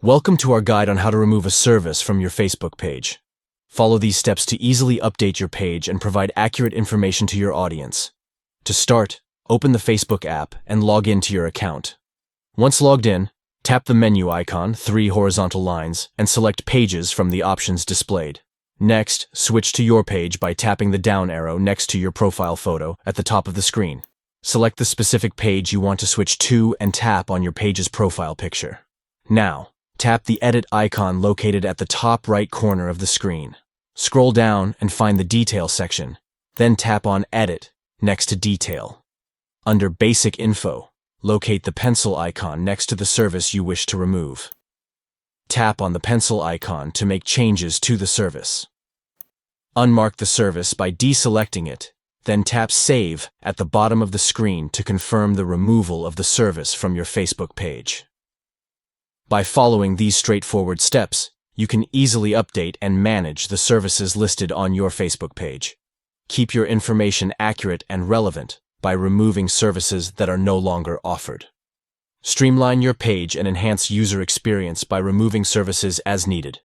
Welcome to our guide on how to remove a service from your Facebook page. Follow these steps to easily update your page and provide accurate information to your audience. To start, open the Facebook app and log into your account. Once logged in, tap the menu icon, 3 horizontal lines, and select Pages from the options displayed. Next, switch to your page by tapping the down arrow next to your profile photo at the top of the screen. Select the specific page you want to switch to and tap on your page's profile picture. Now, tap the edit icon located at the top right corner of the screen. Scroll down and find the Detail section, then tap on Edit next to Detail. Under Basic Info, locate the pencil icon next to the service you wish to remove. Tap on the pencil icon to make changes to the service. Unmark the service by deselecting it, then tap Save at the bottom of the screen to confirm the removal of the service from your Facebook page. By following these straightforward steps, you can easily update and manage the services listed on your Facebook page. Keep your information accurate and relevant by removing services that are no longer offered. Streamline your page and enhance user experience by removing services as needed.